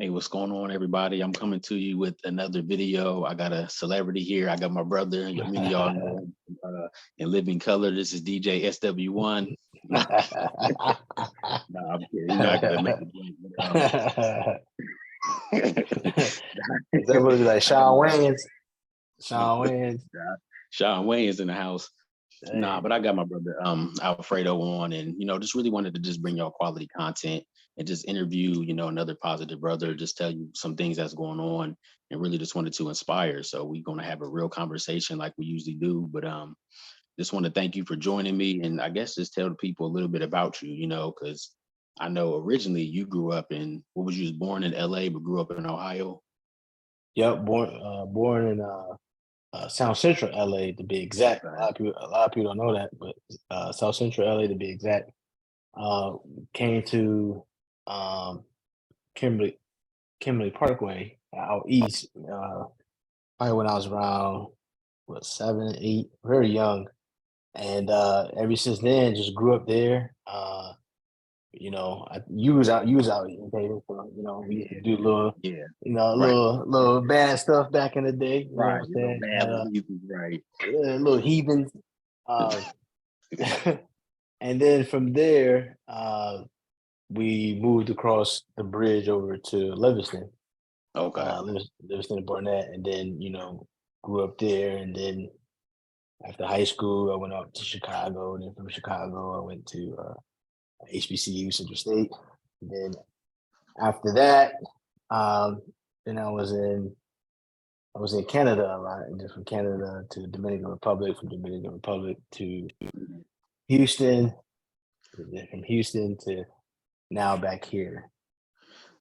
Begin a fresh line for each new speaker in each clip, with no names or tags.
Hey, what's going on, everybody? I'm coming to you with another video. I got a celebrity here. I got my brother. Many of y'all know him in living color. This is DJ SW1. No, I'm kidding. You know, I gotta make the
That would be like Shawn Wayans.
Shawn Wayans in the house.
Dang.
Nah, but I got my brother Alfredo on, and just really wanted to just bring y'all quality content and just interview, another positive brother, just tell you some things that's going on, and really just wanted to inspire. So we're gonna have a real conversation like we usually do. But just want to thank you for joining me, and I guess just tell the people a little bit about you, because I know originally you grew up in you was born in LA but grew up in Ohio.
Yep, born in South Central LA to be exact.
Right.
A lot of people don't know that, but South Central LA to be exact. Came to Kimberly Parkway out east. Probably when I was around 7, 8, very young, and ever since then, just grew up there. You was out eating, baby. So, we used to do little,
Right.
little bad stuff back in the day. You
Right.
know what I'm saying?
Right.
Little heathens. And then from there, we moved across the bridge over to Livingston.
Okay.
Livingston and Barnett, and then grew up there. And then after high school, I went up to Chicago. And then from Chicago, I went to HBCU, Central State. And then after that, then I was in Canada a lot, and then from Canada to Dominican Republic, from Dominican Republic to Houston, and then from Houston to now back here.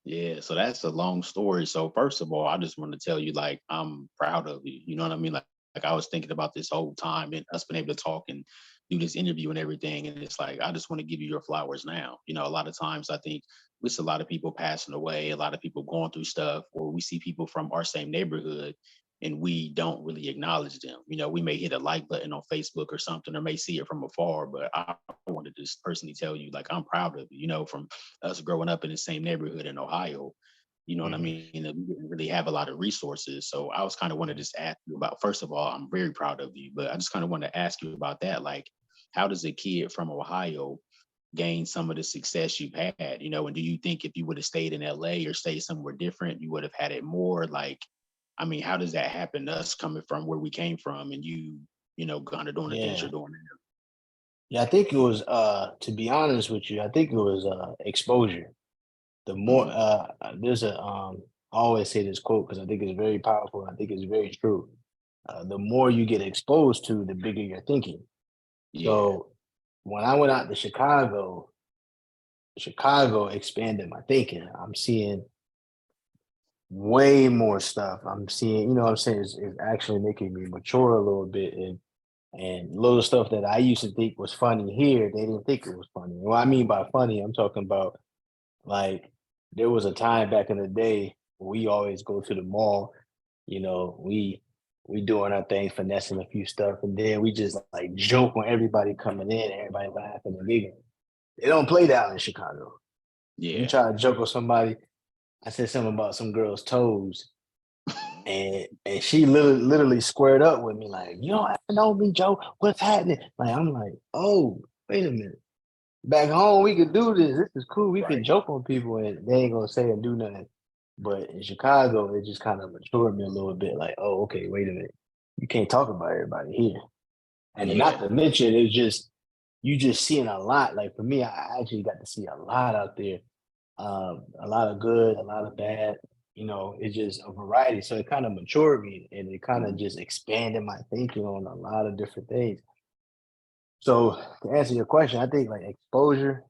Yeah, so that's a long story. So first of all, I just want to tell you, like, I'm proud of you. You know what I mean? Like I was thinking about this whole time and us being able to talk and do this interview and everything. And it's like, I just want to give you your flowers now. A lot of times I think we see a lot of people passing away, a lot of people going through stuff, or we see people from our same neighborhood and we don't really acknowledge them. We may hit a like button on Facebook or something, or may see it from afar, but I wanted to just personally tell you, like, I'm proud of you, from us growing up in the same neighborhood in Ohio. You know what I mean? We didn't really have a lot of resources. So I was kind of wanted to just ask you about, first of all, I'm very proud of you, but I just kind of want to ask you about that. Like, how does a kid from Ohio gain some of the success you've had? And do you think if you would have stayed in LA or stayed somewhere different, you would have had it more? Like, I mean, how does that happen? Us coming from where we came from, and kind of doing the things you're doing now.
Yeah, I think it was to be honest with you, I think it was exposure. The more there's I always say this quote because I think it's very powerful. I think it's very true. The more you get exposed to, the bigger you're thinking.
Yeah.
So when I went out to Chicago expanded my thinking. I'm seeing way more stuff. I'm seeing, what I'm saying, is actually making me mature a little bit, and little stuff that I used to think was funny here, they didn't think it was funny. What I mean by funny, I'm talking about, like, there was a time back in the day where we always go to the mall, we doing our thing, finessing a few stuff, and then we just like joke on everybody coming in, everybody laughing and giggling. They don't play that in Chicago.
Yeah.
You try to joke with somebody. I said something about some girl's toes, and she literally squared up with me like, "You don't know me, Joe. What's happening?" Like, I'm like, "Oh, wait a minute. Back home, we could do this. This is cool. We can joke on people, and they ain't gonna say or do nothing." But in Chicago, it just kind of matured me a little bit. Like, oh, okay, wait a minute. You can't talk about everybody here. And then not to mention, it's just you just seeing a lot. Like for me, I actually got to see a lot out there. A lot of good, a lot of bad. It's just a variety. So it kind of matured me, and it kind of just expanded my thinking on a lot of different things. So to answer your question, I think like exposure,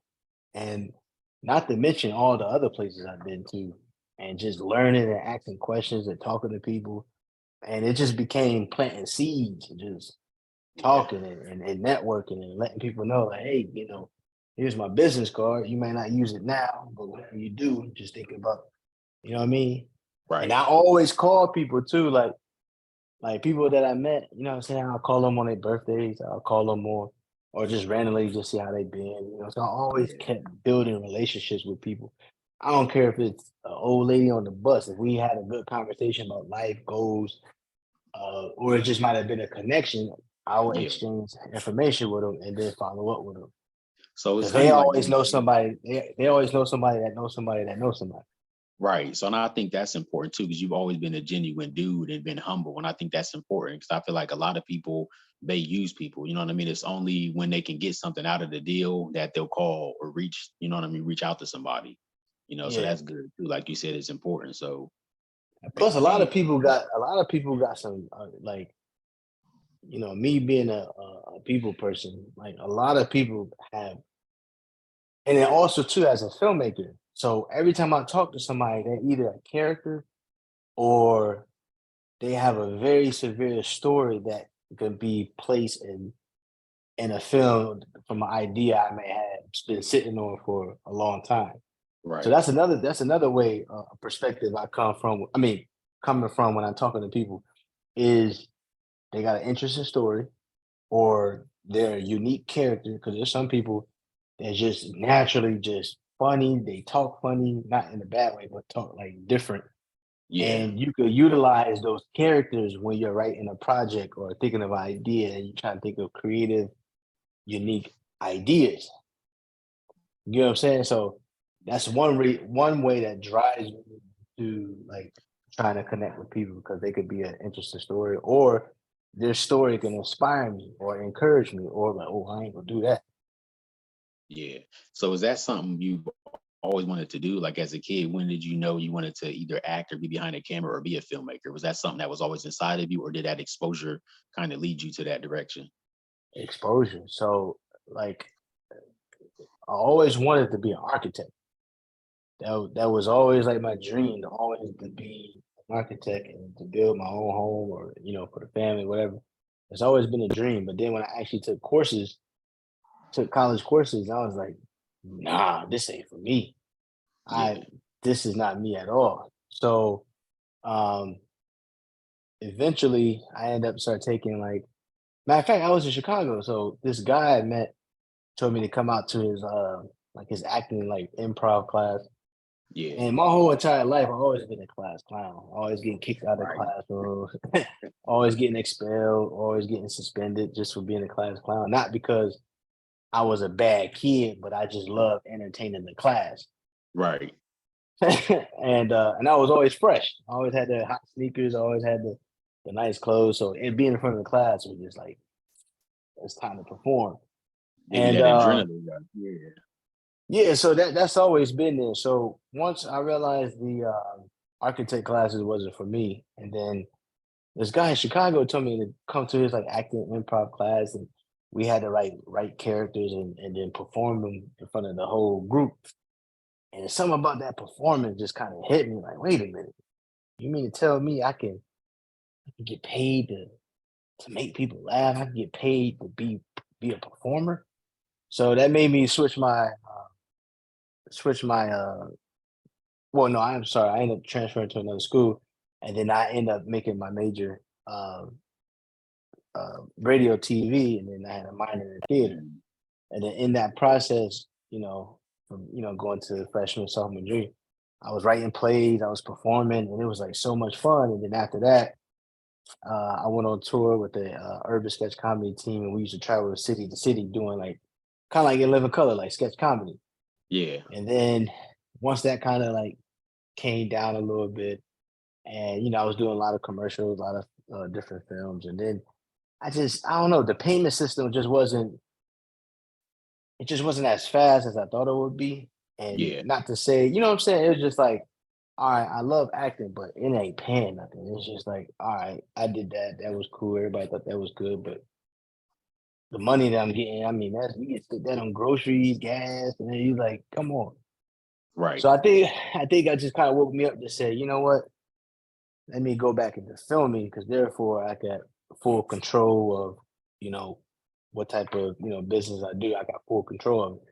and not to mention all the other places I've been to, and just learning and asking questions and talking to people. And it just became planting seeds and just talking and networking and letting people know, like, hey, here's my business card. You may not use it now, but whenever you do, just think about, you know what I mean?
Right.
And I always call people too, like people that I met, you know what I'm saying? I'll call them on their birthdays. I'll call them more, or just randomly just see how they been. So I always kept building relationships with people. I don't care if it's an old lady on the bus. If we had a good conversation about life goals, or it just might have been a connection, I will
Yeah.
exchange information with them and then follow up with them
So it's
because
kind
they
of like
always know somebody. They always know somebody that knows somebody that knows somebody.
right. So now I think that's important too, because you've always been a genuine dude and been humble. And I think that's important because I feel like a lot of people, they use people. You know what I mean? It's only when they can get something out of the deal that they'll call or reach, you know what I mean, reach out to somebody. So
Yeah.
that's good too. Like you said, it's important. So
Plus,
man,
a lot of people got some like me being a people person. Like a lot of people have, and then also too as a filmmaker. So every time I talk to somebody, they're either a character or they have a very severe story that can be placed in a film from an idea I may have been sitting on for a long time. So
right.
that's another way perspective I come from. I mean, coming from when I'm talking to people is they got an interesting story or they're a unique character because there's some people that just naturally just funny. They talk funny, not in a bad way, but talk like different.
Yeah.
And you could utilize those characters when you're writing a project or thinking of an idea and you try to think of creative, unique ideas. You know what I'm saying? So that's one way that drives me to like trying to connect with people because they could be an interesting story or their story can inspire me or encourage me or like, oh, I ain't gonna do that.
Yeah. So is that something you always wanted to do? Like as a kid, when did you know you wanted to either act or be behind a camera or be a filmmaker? Was that something that was always inside of you, or did that exposure kind of lead you to that direction?
Exposure. So like I always wanted to be an architect. That was always like my dream, to always to be an architect and to build my own home or for the family, whatever. It's always been a dream. But then when I actually took college courses, I was like, nah, this ain't for me. I
Yeah.
This is not me at all. So um eventually I ended up start taking like matter of fact, I was in Chicago. So this guy I met told me to come out to his like his acting like improv class.
Yeah.
And my whole entire life, I've always been a class clown, always getting kicked out of the
Right.
classroom, always getting expelled, always getting suspended just for being a class clown. Not because I was a bad kid, but I just loved entertaining the class.
Right.
And I was always fresh. I always had the hot sneakers, I always had the nice clothes. So and being in front of the class was just like it's time to perform.
Give you
And
that adrenaline rush. Yeah.
yeah, so that's always been there. So once I realized the architect classes wasn't for me, and then this guy in Chicago told me to come to his like acting improv class, and we had to write characters and then perform them in front of the whole group. And something about that performance just kind of hit me like, wait a minute, you mean to tell me I can get paid to make people laugh? I can get paid to be a performer? So that made me switch my well, no, I'm sorry. I ended up transferring to another school, and then I ended up making my major radio TV, and then I had a minor in theater.
Mhm.
And then in that process, from going to freshman, sophomore, junior, I was writing plays, I was performing, and it was like so much fun. And then after that, I went on tour with the urban sketch comedy team, and we used to travel city to city doing like kind of like in living color, like sketch comedy.
Yeah.
And then once that kind of like came down a little bit, and I was doing a lot of commercials, a lot of different films, and then I don't know, the payment system just wasn't as fast as I thought it would be. And
Yeah.
not to say, you know what I'm saying? It was just like, all right, I love acting, but it ain't paying nothing. It's just like, all right, I did that. That was cool. Everybody thought that was good, but the money that I'm getting, I mean, that's you get that on groceries, gas, and then you like, come on.
Right.
So I think I just kind of woke me up to say, you know what? Let me go back into filming because therefore I got full control of, you know, what type of, business I do. I got full control of it.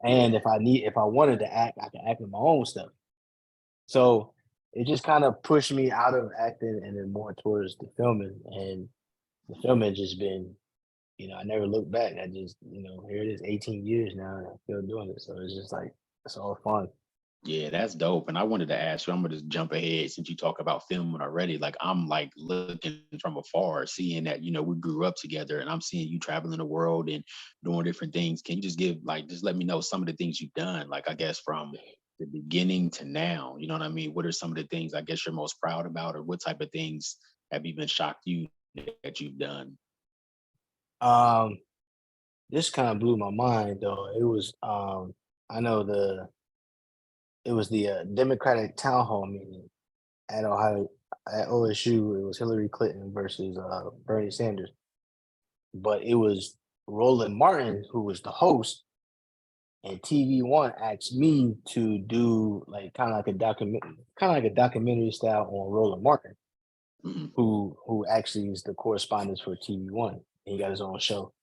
And
Yeah.
if I wanted to act, I can act with my own stuff. So it just kind of pushed me out of acting and then more towards the filming. And the filming just been, I never looked back. I just, here it is 18 years now and I'm still doing it. So it's just like, it's all fun.
Yeah, that's dope. And I wanted to ask you, I'm gonna just jump ahead since you talk about filming already. Like I'm like looking from afar, seeing that, we grew up together and I'm seeing you traveling the world and doing different things. Can you just just let me know some of the things you've done? Like I guess from the beginning to now, you know what I mean? What are some of the things I guess you're most proud about, or what type of things have even shocked you that you've done?
Um, this kind of blew my mind though. It was I know it was the Democratic town hall meeting at Ohio at OSU. It was Hillary Clinton versus Bernie Sanders, but it was Roland Martin who was the host, and TV1 asked me to do like kind of like a documentary style on Roland Martin,
Mhm.
who actually is the correspondent for TV1. And he got his own show.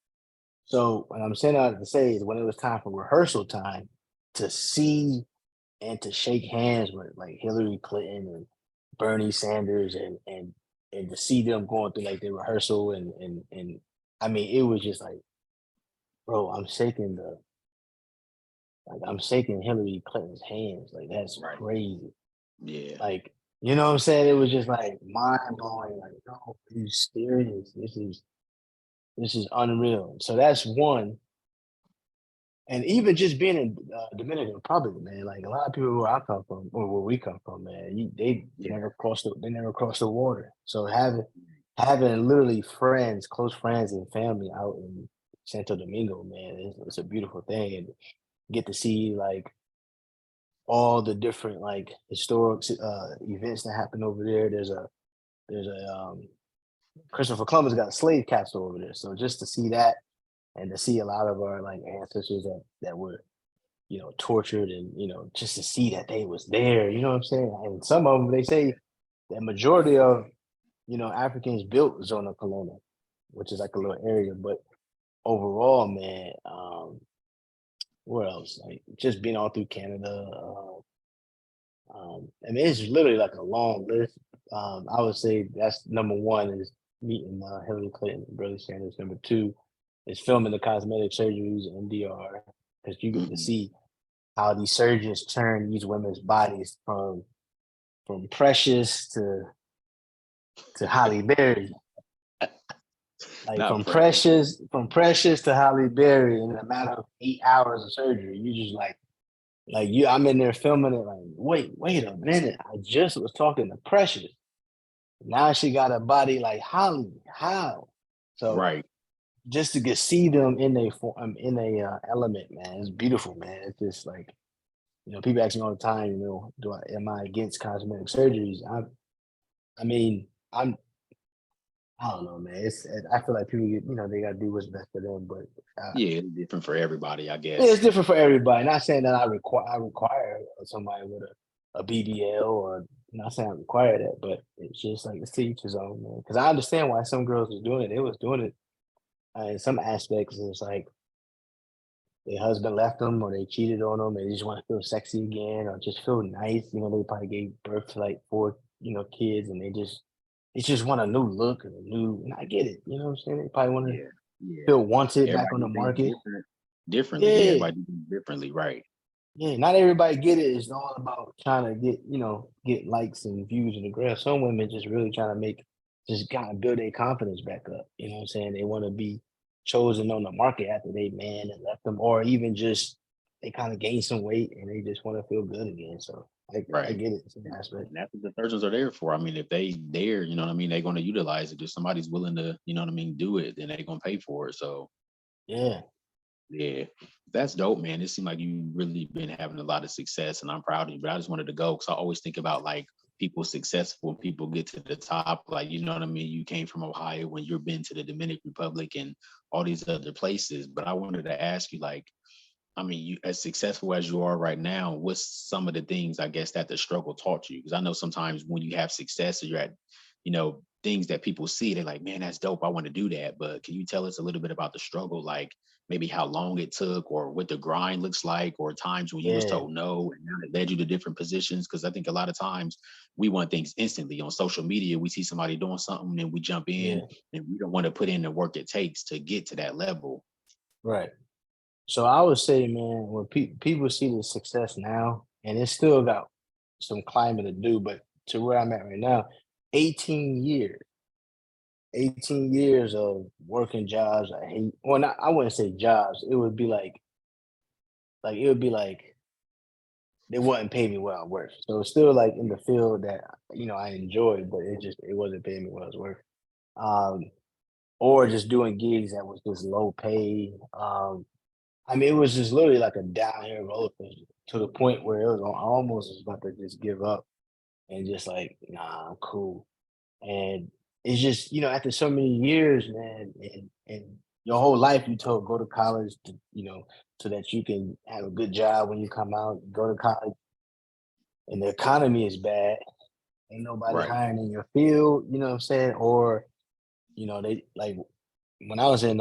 So what I'm saying out to say is when it was time for rehearsal time, to see and to shake hands with like Hillary Clinton and Bernie Sanders and to see them going through like the rehearsal and I mean it was just like, bro, I'm shaking Hillary Clinton's hands. Like that's
Right.
crazy.
Yeah.
Like, you know what I'm saying? It was just like mind blowing. Like, no, are you serious? This is unreal. So that's one. And even just being in Dominican Republic, man, like a lot of people where I come from or where we come from, man,
Yeah.
they never crossed the water. So having literally friends, close friends and family out in Santo Domingo, man, it's a beautiful thing. And get to see like all the different like historic events that happen over there. There's a Christopher Columbus got a slave castle over there. So just to see that and to see a lot of our like ancestors that were tortured and just to see that they was there, you know what I'm saying? And some of them they say the majority of Africans built Zona Colonna, which is like a little area, but overall, man, where else? Like just being all through Canada. I mean, it's literally like a long list. I would say that's number one is meeting Hillary Clinton and Bernie Sanders. Number two is filming the cosmetic surgeries in DR because you get to
Mhm.
see how these surgeons turn these women's bodies from precious to Holly Berry, like
Not precious.
from precious to Holly Berry in a matter of 8 hours of surgery. You just like you, I'm in there filming it. Like, wait a minute! I just was talking to Precious. Now she got a body like Holly. How? So
Right.
just to get see them in a form in a element, man, it's beautiful, man. It's just like people ask me all the time, am I against cosmetic surgeries? I mean, I don't know, man. I feel like people get, they gotta do what's best for them, but
Yeah, it's different for everybody, I
yeah, it's
guess.
different for everybody. Not saying that I require somebody with a BBL or not saying I require that, but it's just like it's to each his own, man. Because I understand why some girls was doing it. They was doing it in some aspects. It's like their husband left them or they cheated on them. They just want to feel sexy again or just feel nice. They probably gave birth to like four, kids, and they just want a new look and a new. And I get it. You know what I'm saying? They probably want to
Yeah. Yeah.
feel wanted back
Everybody
on the
do things
market.
differently. Yeah,
Yeah,
everybody do things differently, right.
yeah. Not everybody get it. It's all about trying to get likes and views in the gram. Some women just really trying to just kind of build their confidence back up. You know what I'm saying? They want to be chosen on the market after they man and left them, or even just they kind of gain some weight and they just want to feel good again. So I
Right.
get it in that aspect.
And that's what the surgeons are there for. I mean, if they dare, you know what I mean, they're gonna utilize it. If somebody's willing to, you know what I mean, do it, then they're gonna pay for it. So
Yeah,
yeah, that's dope, man. It seemed like you really been having a lot of success, and I'm proud of you. But I just wanted to go because I always think about like people successful and people get to the top. Like, you know what I mean? You came from Ohio when you've been to the Dominican Republic and all these other places. But I wanted to ask you, like, I mean, you as successful as you are right now, what's some of the things I guess that the struggle taught you? Because I know sometimes when you have success or you're at, things that people see, they're like, man, that's dope. I want to do that. But can you tell us a little bit about the struggle, like maybe how long it took or what the grind looks like, or times when you was
yeah,
told no and now it led you to different positions? Because I think a lot of times we want things instantly on social media. We see somebody doing something and we jump in
yeah.
and we don't want to put in the work it takes to get to that level.
Right. So I would say, man, when people see the success now and it's still got some climbing to do. But to where I'm at right now, 18 years, 18 years of working jobs I hate. Well, not, I wouldn't say jobs. It would be it would be like they wouldn't pay me what I worth. So it's still like in the field that I enjoyed, but it wasn't paying me what I was worth. Um, or just doing gigs that was just low pay. I mean, it was just literally like a downhill roller coaster to the point where I almost was about to just give up and just like, nah, I'm cool. And it's just, after so many years, man, and your whole life you told go to college to, so that you can have a good job when you come out, go to college, and the economy is bad. Ain't nobody
Right.
hiring in your field, you know what I'm saying? Or, they like when I was in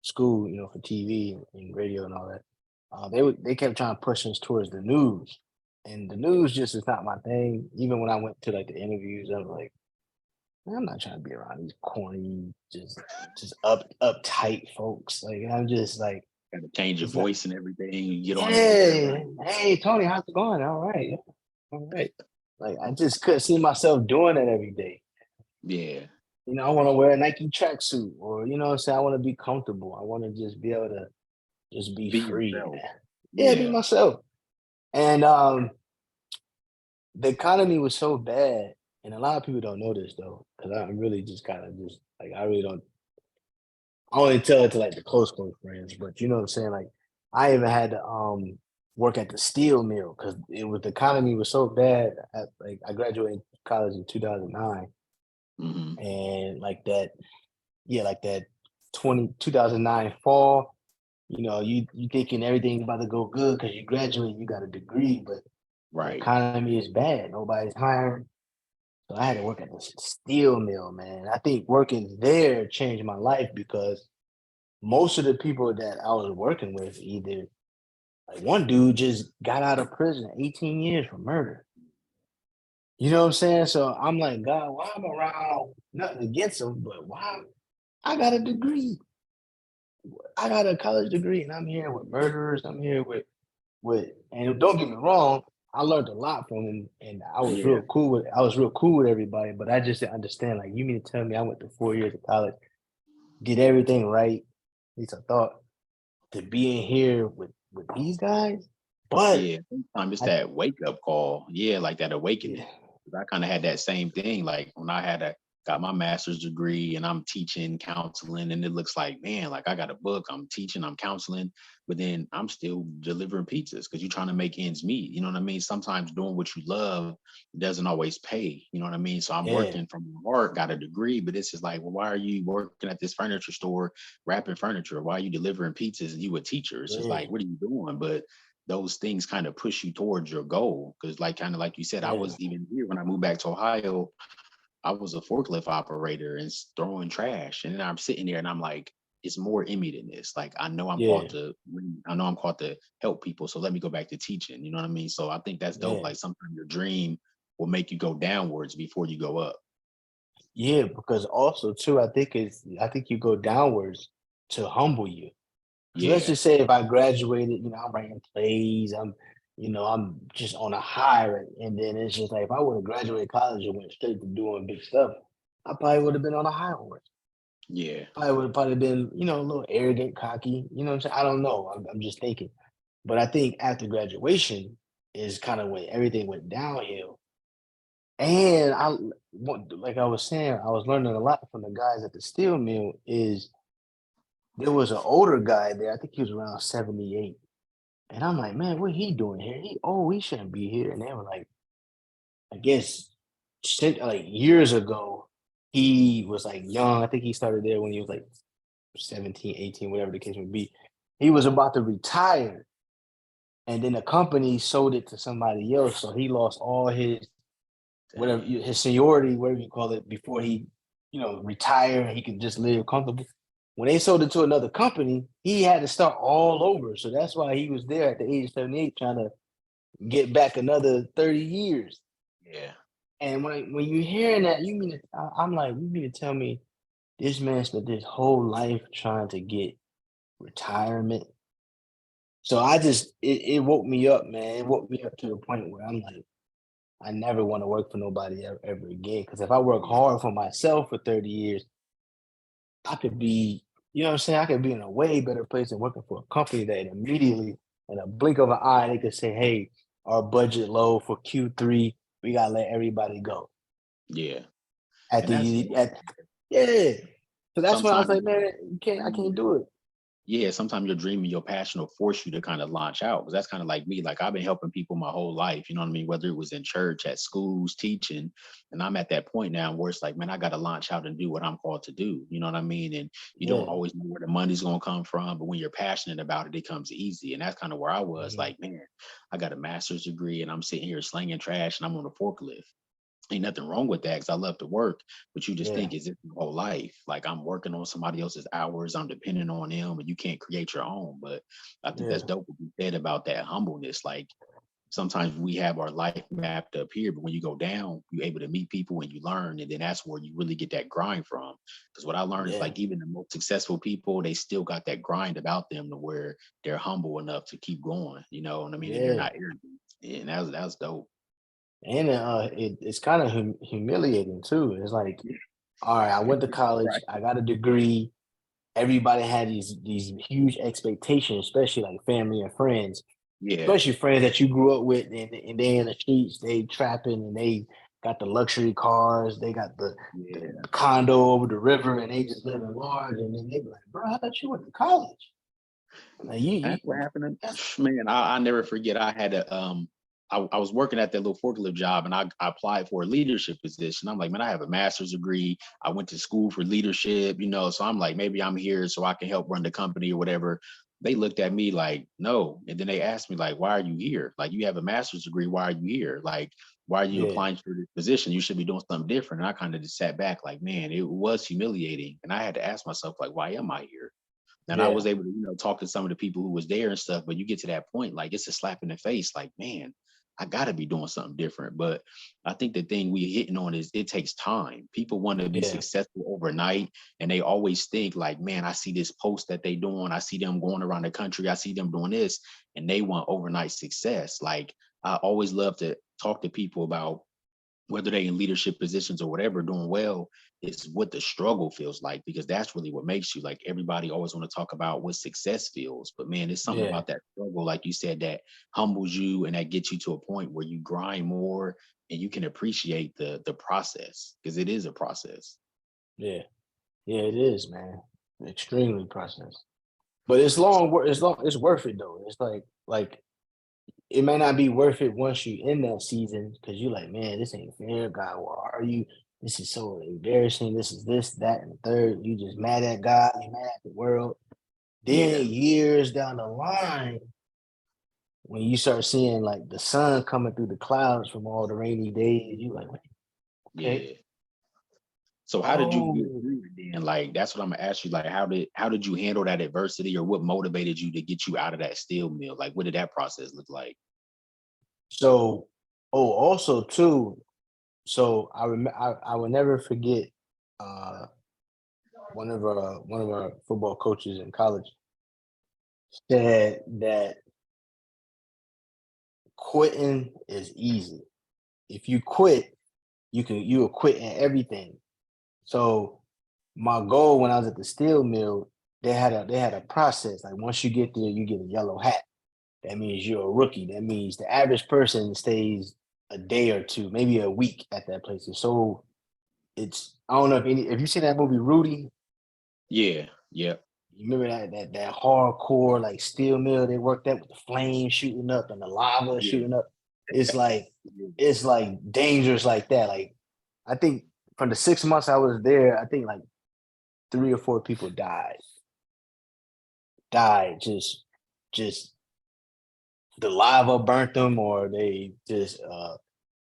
school, for TV and radio and all that, they kept trying to push us towards the news. And the news just is not my thing. Even when I went to like the interviews, I was like, "Man, I'm not trying to be around these corny, just uptight folks. Like I'm just like,
Got to change your
it's not.
voice and everything. You get on there. Yeah,
Yeah,
right.
hey Tony, how's it going? All right, yeah, all right. Like I just couldn't see myself doing that every day.
Yeah.
I want to wear a Nike tracksuit, or what I'm saying. I want to be comfortable. I want to just be able to just be
Be
free,
yourself.
man. Yeah, be
Yeah.
myself. And the economy was so bad, and a lot of people don't know this though, because I'm really just kind of just like I really don't. I only tell it to like the close friends, but you know what I'm saying. Like I even had to work at the steel mill because the economy was so bad. Like I graduated college in 2009,
Hmm.
and like that, yeah, like that 2009 fall. You thinking everything's about to go good because you graduate, you got a degree, but the
Right.
economy is bad. Nobody's hiring. So I had to work at the steel mill, man. I think working there changed my life because most of the people that I was working with, either like one dude just got out of prison 18 years for murder. You know what I'm saying? So I'm like, God, why I'm around nothing against him, but why I got a degree. I got a college degree and I'm here with murderers. I'm here and don't get me wrong, I learned a lot from him and
Yeah.
I was real cool with everybody, but I just didn't understand. Like you mean to tell me I went to 4 years of college, did everything right, at least I thought, to be in here with these guys? But
Yeah. Sometimes it's
I
that wake up call. Yeah, like that
yeah,
awakening. 'Cause I kind of had that same thing. Like when I got my master's degree and I'm teaching counseling, and it looks like, man, like I got a book, I'm teaching, I'm counseling, but then I'm still delivering pizzas because you're trying to make ends meet. You know what I mean? Sometimes doing what you love doesn't always pay. You know what I mean? So I'm
yeah,
working from my heart, got a degree, but it's just like, well, why are you working at this furniture store wrapping furniture? Why are you delivering pizzas and you a teacher? It's just
yeah,
like, what are you doing? But those things kind of push you towards your goal. Cause like kind of like you said, I
yeah,
was even here when I moved back to Ohio, I was a forklift operator and throwing trash. And then I'm sitting there and I'm like, it's more in me than this. Like
yeah,
I know I'm called to help people. So let me go back to teaching. You know what I mean? So I think that's dope.
yeah,
Like sometimes your dream will make you go downwards before you go up.
yeah. Because also too, I think you go downwards to humble you. So let's
Yeah.
just say if I graduated, I'm writing plays, I'm just on a high, right? And then it's just like if I would have graduated college and went straight to doing big stuff, I probably would have been on a high horse.
Yeah.
I would have probably been, a little arrogant, cocky. You know what I'm saying? I don't know. I'm just thinking. But I think after graduation is kind of when everything went downhill. And like I was saying, I was learning a lot from the guys at the steel mill. Is there was an older guy there? I think he was around 78. And I'm like, man, what he doing here? He shouldn't be here. And they were like, I guess like years ago, he was like young. I think he started there when he was like 17, 18, whatever the case may be. He was about to retire. And then the company sold it to somebody else. So he lost all his whatever
Dang.
his seniority, whatever you call it, before he, retire and he could just live comfortable. When they sold it to another company, he had to start all over. So that's why he was there at the age of 78 trying to get back another 30 years.
Yeah.
And when you're hearing that, I'm like, you mean to tell me this man spent his whole life trying to get retirement So it woke me up, man. It woke me up to the point where I'm like, I never want to work for nobody ever again. Because if I work
Yeah.
hard for myself for 30 years, I could be, you know what I'm saying? I could be in a way better place than working for a company that immediately, in a blink of an eye, they could say, hey, our budget low for Q3, we gotta let everybody go.
Yeah.
At
And that's
the at yeah. So that's when I was
sometimes
like, man, I can't do it.
yeah, sometimes your dream and your passion will force you to kind of launch out. Because that's kind of like me. Like I've been helping people my whole life. You know what I mean? Whether it was in church, at schools, teaching, and I'm at that point now where it's like, man, I got to launch out and do what I'm called to do. You know what I mean? And you don't
Yeah.
always know where the money's gonna come from, but when you're passionate about it, it comes easy. And that's kind of where I was.
Mhm.
Like, man, I got a master's degree, and I'm sitting here slinging trash, and I'm on a forklift. Ain't nothing wrong with that because I love to work, but you just
Yeah.
think, is it your whole life? Like I'm working on somebody else's hours, I'm depending on them, and you can't create your own. But I think that's
Yeah.
dope what you said about that humbleness. Like sometimes we have our life mapped up here, but when you go down, you're able to meet people and you learn, and then that's where you really get that grind from. Because what I learned is
Yeah.
like even the most successful people, they still got that grind about them to where they're humble enough to keep going. You know what I mean? And they're
Yeah.
not arrogant. And that was dope.
And it's kind of humiliating too. It's like, all right, I went to college,
Right.
I got a degree. Everybody had these huge expectations, especially like family and friends,
Yeah.
especially friends that you grew up with, and they in the streets, they trapping, and they got the luxury cars, they got
Yeah.
the condo over the river, and they just living large. And then they be like, bro, I thought you went to college. Like
That's what happened.
that's
Man, I never forget. I had I was working at that little forklift job, and I applied for a leadership position. I'm like, man, I have a master's degree. I went to school for leadership, so I'm like, maybe I'm here so I can help run the company or whatever. They looked at me like, no. And then they asked me, like, why are you here? Like, you have a master's degree. Why are you here? Like, why are you
yeah,
applying for this position? You should be doing something different. And I kind of just sat back like, man, it was humiliating. And I had to ask myself, like, why am I here? And I was
yeah,
able to, talk to some of the people who was there and stuff. But you get to that point, like it's a slap in the face, like, man, I gotta be doing something different. But I think the thing we hitting on is it takes time. People want to be
yeah,
successful overnight, and they always think like, man, I see this post that they doing, I see them going around the country, I see them doing this, and they want overnight success. Like I always love to talk to people about whether they in leadership positions or whatever, doing well, is what the struggle feels like, because that's really what makes you. Like everybody always want to talk about what success feels, but man, it's something
yeah,
about that struggle, like you said, that humbles you and that gets you to a point where you grind more and you can appreciate the process, because it is a process.
yeah, yeah. It is, man. Extremely processed, but it's long. It's long. It's worth it though. It's like it may not be worth it once you in that season because you're like, man, this ain't fair. God, where are you? This is so embarrassing. This is this, that, and the third. You just mad at God. You mad at the world.
Yeah,
Then years down the line, when you start seeing like the sun coming through the clouds from all the rainy days, you like, okay,
yeah. So how did you get
oh,
through it then? Like that's what I'm gonna ask you. Like how did you handle that adversity, or what motivated you to get you out of that steel mill? Like what did that process look like?
so, oh, also too. So I will never forget uh one of our football coaches in college said that quitting is easy. If you quit, you will quit in everything. So my goal when I was at the steel mill, they had a process. Like once you get there, you get a yellow hat. That means you're a rookie. That means the average person stays a day or two, maybe a week at that place. And so it's I don't know if you seen that movie Rudy.
Yeah, yeah,
You remember that hardcore like steel mill they worked at with the flames shooting up and the lava
yeah.
shooting up. It's like it's like dangerous like that. Like I think from the 6 months I was there, I think like 3 or 4 people died just the lava burnt them or they just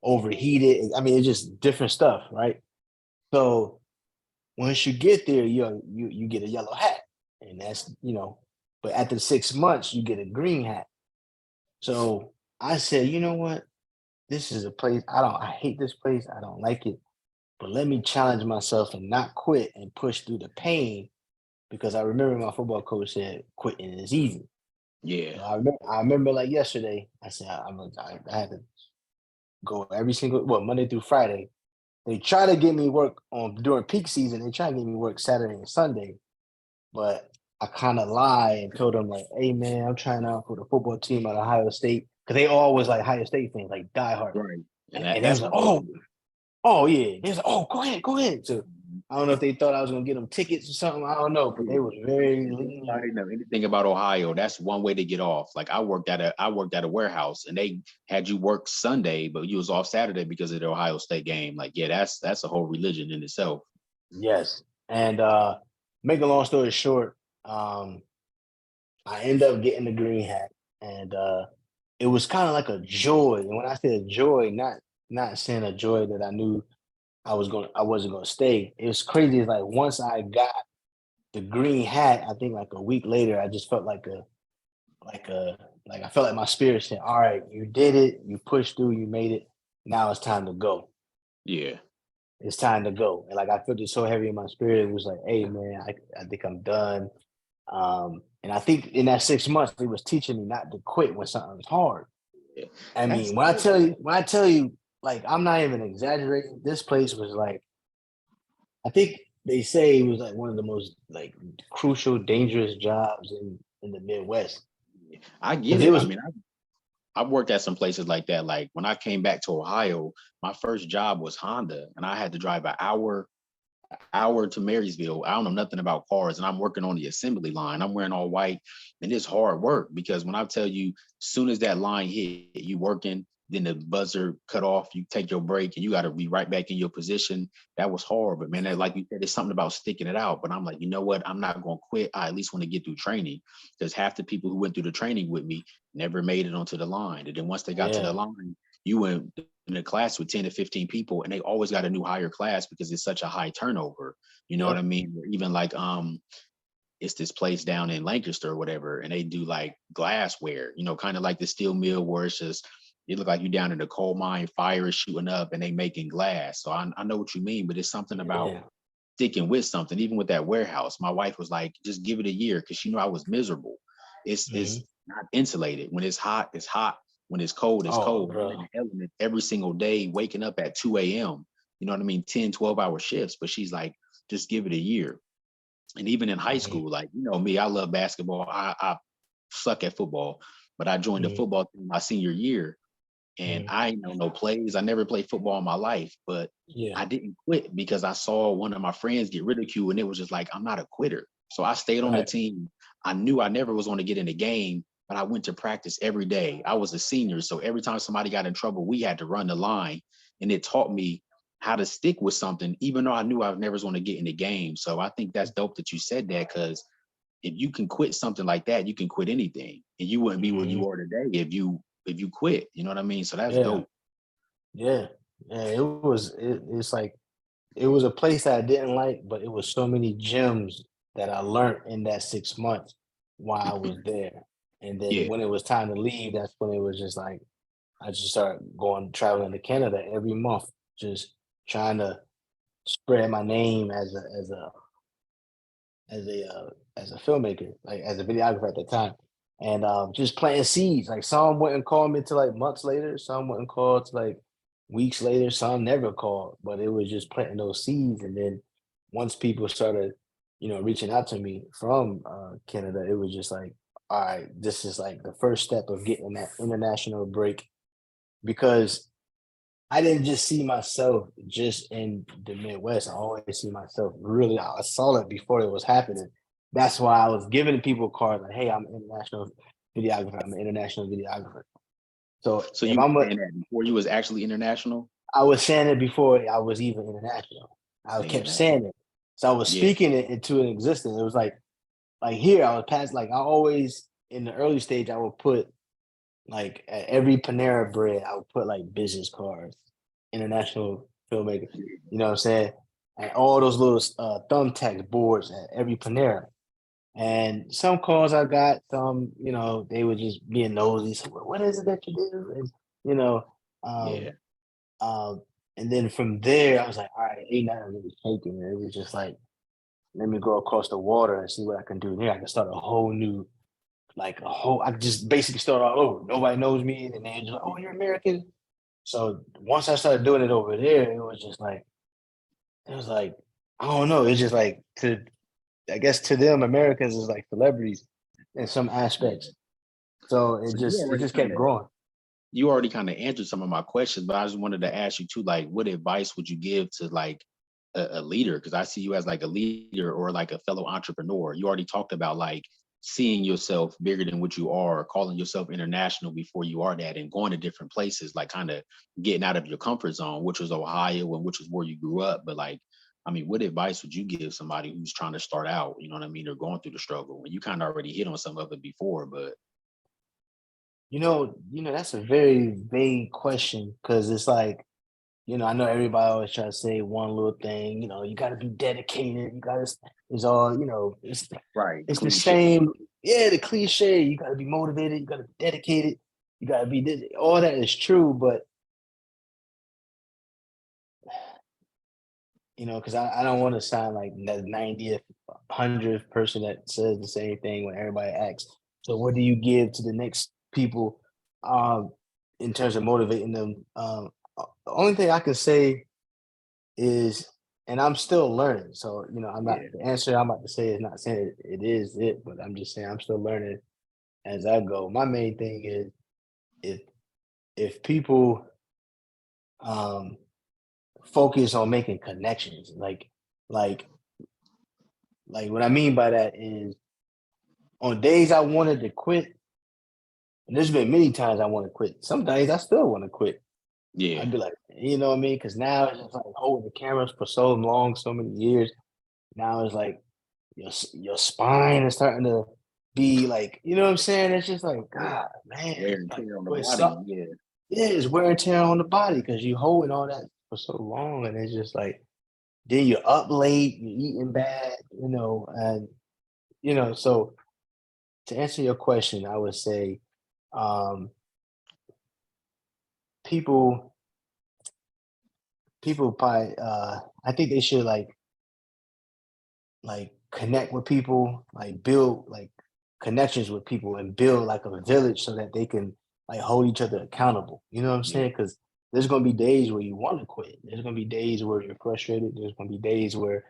overheated. I mean, it's just different stuff, right? So once you get there, you get a yellow hat, and that's But after 6 months, you get a green hat. So I said, you know what? This is a place I hate this place. I don't like it. But let me challenge myself and not quit and push through the pain because I remember my football coach said quitting is easy.
Yeah.
So I remember like yesterday, I said I had to go every single Monday through Friday. They try to get me work on during peak season. They try to get me work Saturday and Sunday, but I kind of lie and told them like, "Hey man, I'm trying out for the football team at Ohio State," because they always like Ohio State fans, like diehard.
Right. And
And they
that's
was like,
what they
"Oh,
do.
oh yeah," they was like, "Oh, go ahead, go ahead." So
Mhm.
I don't know if they thought I was gonna get them tickets or something. I don't know, but
Yeah.
they was very
If
lenient.
anybody know anything about Ohio, that's one way to get off. Like I worked at a warehouse and they had you work Sunday, but you was off Saturday because of the Ohio State game. Like, yeah, that's a whole religion in itself.
Yes, and make a long story short, um, I end up getting the green hat, and it was kind of like a joy. And when I say a joy, not saying a joy that I knew I wasn't gonna stay. It was crazy. It's like once I got the green hat, I think like a week later, I just felt like a like I felt like my spirit said, "All right, you did it. You pushed through. You made it. Now it's time to go.
Yeah.
It's time to go." And like I felt it so heavy in my spirit. It was like, "Hey man, I think I'm done." And I think in that 6 months, it was teaching me not to quit when something's hard.
Yeah.
I
That's
mean, when I tell you, like, I'm not even exaggerating. This place was like, I think they say it was like one of the most like crucial, dangerous jobs in the Midwest
I get
because it
it. I
was,
mean, I've worked at some places like that. Like when I came back to Ohio, my first job was Honda, and I had to drive an hour to Marysville. I don't know nothing about cars, and I'm working on the assembly line. I'm wearing all white, and it's hard work because when I tell you, soon as that line hit, you working, then the buzzer cut off, you take your break, and you got to be right back in your position. That was hard, but man, like you said, it's something about sticking it out. But I'm like, you know what? I'm not going to quit. I at least want to get through training because half the people who went through the training with me never made it onto the line, and then once they got to the
yeah,
line, you went in a class with 10 to 15 people and they always got a new higher class because it's such a high turnover. You know what I
yep,
mean? Or even like it's this place down in Lancaster or whatever, and they do like glassware, kind of like the steel mill where it's just you look like you down in the coal mine, fire is shooting up and they making glass. So I know what you mean, but it's something about
yeah,
sticking with something. Even with that warehouse, my wife was like, just give it a year because she knew I was miserable. It's
hmm,
not insulated. When it's hot, it's hot. When it's cold, it's
oh,
cold. I'm in
bro,
the element every single day, waking up at 2 a.m. You know what I mean? 10, 12-hour shifts. But she's like, just give it a year. And even in high
hmm,
school, like, me, I love basketball. I suck at football, but I joined the
hmm,
football team my senior year and
hmm,
I know no plays. I never played football in my life, but
yeah,
I didn't quit because I saw one of my friends get ridiculed, and it was just like I'm not a quitter. So I stayed on the
right,
team. I knew I never was going to get in the game, but I went to practice every day. I was a senior, so every time somebody got in trouble, we had to run the line, and it taught me how to stick with something, even though I knew I was never going to get in the game. So I think that's dope that you said that because if you can quit something like that, you can quit anything, and you wouldn't be where
hmm,
you are today if you quit. You know what I mean? So that's
yeah,
dope.
yeah, yeah. It's like it was a place that I didn't like, but it was so many gems that I learned in that 6 months while I was there. And then
Yeah,
when it was time to leave, that's when it was just like I just started going traveling to Canada every month, just trying to spread my name as a filmmaker, like as a videographer at the time, and just planting seeds. Like some wouldn't call me till like months later, some wouldn't call till like weeks later, some never called. But it was just planting those seeds, and then once people started, reaching out to me from Canada, it was just like, all right, this is like the first step of getting that international break because I didn't just see myself just in the Midwest. I always see myself really. I saw it before it was happening. That's why I was giving people cards like, "Hey, I'm an international videographer. I'm an international videographer." So
so
if
you were
I'm a,
saying that before you was actually international?
I was saying it before I was even international. I
Man,
kept saying it. So I was
yeah,
speaking it into an existence. It was like here I was past. Like I always in the early stage, I would put like at every Panera Bread, I would put like business cards, international filmmaker. You know what I'm saying? And all those little thumbtack boards at every Panera. And some calls I got, some they were just being nosy. So, what is it that you do? And you know,
yeah,
um, um, and then from there, I was like, all right, ain't nothing really shaking. It was just like, let me go across the water and see what I can do here. I can start a whole new like a whole. I just basically started all over. Nobody knows me, and then they're just like, "Oh, you're American." So once I started doing it over there, it was like I don't know. It's just like to I guess to them, Americans is like celebrities in some aspects. So
So
it just kept growing.
you already kind of answered some of my questions, but I just wanted to ask you too, like, what advice would you give to like a leader? Because I see you as like a leader or like a fellow entrepreneur. You already talked about like seeing yourself bigger than what you are, calling yourself international before you are that, and going to different places, like kind of getting out of your comfort zone, which was Ohio and which was where you grew up. But like, I mean, what advice would you give somebody who's trying to start out? You know what I mean? They're going through the struggle. And you kind of already hit on some of it before, but
That's a very vague question because it's like, I know everybody always try to say one little thing, you got to be dedicated. It's all,
right, the
it's the
cliche.
same. Yeah, the cliche. You got to be motivated. You got to be dedicated. You got to be this. All that is true, but because I don't want to sound like the 90th, 100th person that says the same thing when everybody asks. So, what do you give to the next people in terms of motivating them? The only thing I can say is, and I'm still learning. So, I'm not
Yeah.
the answer I'm about to say is not saying it is it, but I'm just saying I'm still learning as I go. My main thing is if if people um, focus on making connections, like what I mean by that is on days I wanted to quit, and there's been many times I want to quit. Some days I still want to quit.
Yeah.
I'd be like, you know what I mean? Because now it's just like holding the cameras for so long, so many years. Now it's like your spine is starting to be like, you know what I'm saying? It's just like, God, man,
Wear and
like
tear on the
what's
body.
up?
Yeah.
Yeah, it's wear and tear on the body because you holding all that for so long, and it's just like then you're up late, you're eating bad, and so to answer your question, I would say um, people people probably I think they should like connect with people, like build like connections with people and build like a village so that they can like hold each other accountable. You know what I'm
Yeah.
saying? Because there's gonna be days where you want to quit. There's gonna be days where you're frustrated. There's gonna be days where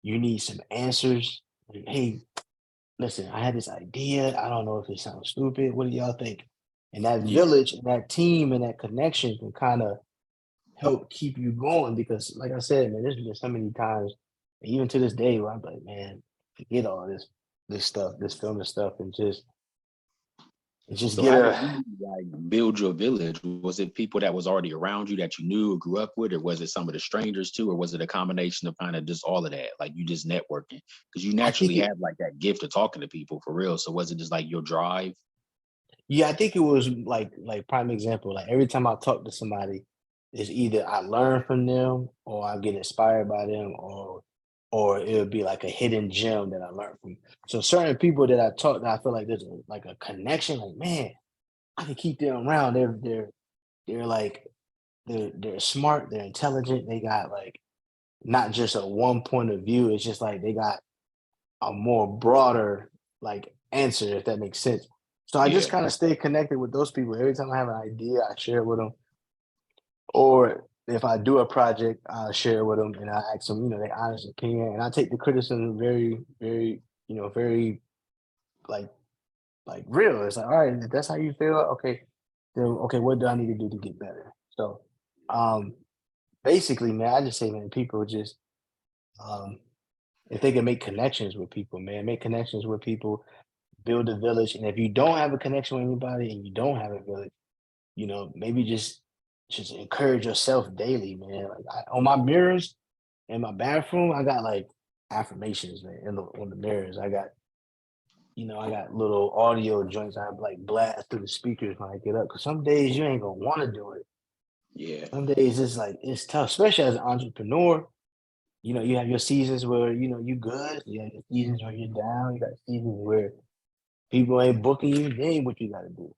you need some answers. Like, hey, listen, I had this idea. I don't know if it sounds stupid. What do y'all think? And that
Yeah.
village and that team and that connection can kind of help keep you going because, like I said, man, there's been so many times, even to this day, where I'm like, man, forget all this stuff, this filming stuff, and just
So
get
how did
a.
you like build your village? Was it people that was already around you that you knew or grew up with, or was it some of the strangers too, or was it a combination of kind of just all of that? Like you just networking because you
I think
naturally
it.
have like that gift of talking to people for real. So was it just like your drive?
Yeah, I think it was like prime example. Like every time I talk to somebody, it's either I learn from them or I get inspired by them, or it'll be like a hidden gem that I learned from. So certain people that I talk to, I feel like there's like a connection. Like man, I can keep them around. They're like they're smart. They're intelligent. They got like not just a one point of view. It's just like they got a more broader like answer, if that makes sense. So I just
Yeah.
kind of stay connected with those people. Every time I have an idea, I share it with them. Or if I do a project, I share it with them and I ask them, their honest opinion. And I take the criticism very, very, very like real. It's like, all right, if that's how you feel, okay, then okay, what do I need to do to get better? So um basically, man, I just say, man, people just um if they can make connections with people, man, make connections with people, build a village. And if you don't have a connection with anybody and you don't have a village, maybe just encourage yourself daily, man. Like on my mirrors in my bathroom, I got like affirmations, man, on the mirrors. I got little audio joints I like blast through the speakers when I get up. Cause some days you ain't gonna want to do it.
Yeah.
Some days it's like it's tough, especially as an entrepreneur. You have your seasons where you good. You have your seasons where you're down. You got seasons where people ain't booking you. They ain't what you got to do.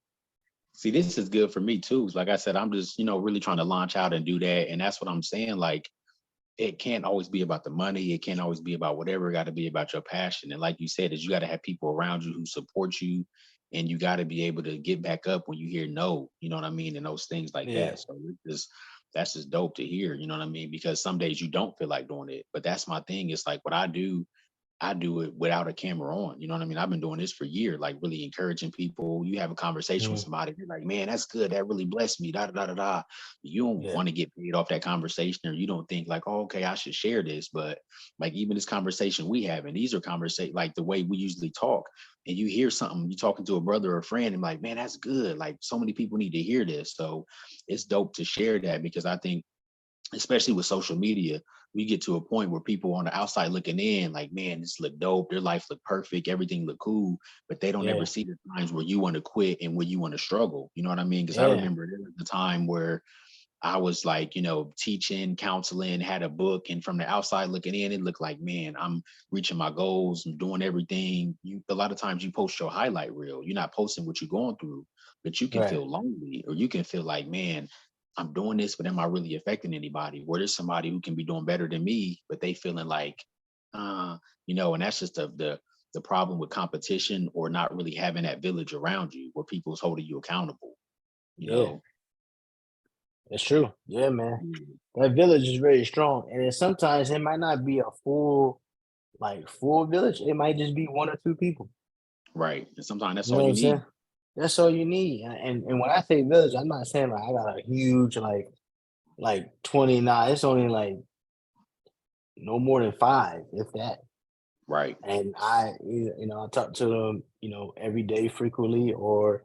See, this is good for me too. Like I said, I'm just, really trying to launch out and do that. And that's what I'm saying. Like, it can't always be about the money. It can't always be about whatever. It got to be about your passion. And like you said, is you got to have people around you who support you and you got to be able to get back up when you hear no, you know what I mean, and those things like
Yeah.
that. So that's just dope to hear, you know what I mean, because some days you don't feel like doing it, but that's my thing. It's like what I do it without a camera on. You know what I mean? I've been doing this for years, like really encouraging people. You have a conversation with
Mm,
somebody, you're like, man, that's good. That really blessed me. Da da da da da. You don't
yeah.
want to get paid off that conversation, or you don't think like, oh, okay, I should share this. But like even this conversation we have, and these are conversations like the way we usually talk. And you hear something, you talking to a brother or a friend, and like, man, that's good. Like so many people need to hear this. So it's dope to share that because I think especially with social media, we get to a point where people on the outside looking in, like, man, this look dope, their life look perfect, everything look cool, but they don't ever
Yeah.
see the times where you want to quit and where you want to struggle. You know what I mean? Because I
Yeah.
remember there was the time where I was like, teaching, counseling, had a book, and from the outside looking in, it looked like, man, I'm reaching my goals, I'm doing everything. A lot of times you post your highlight reel. You're not posting what you're going through, but you can
Right.
feel lonely, or you can feel like, man, I'm doing this, but am I really affecting anybody? Where there's somebody who can be doing better than me, but they feeling like, uh, and that's just the problem with competition or not really having that village around you where people's holding you accountable, you
Yeah.
know.
It's true. Yeah, man.
Yeah,
That village is very strong. And then sometimes it might not be a full village. It might just be one or two people.
right. And sometimes that's
You know
all
what
you
I'm saying?
need.
That's all you need. And when I say village, I'm not saying like I got a huge like 29. It's only like no more than five, if that.
Right.
And I talk to them, every day frequently, or,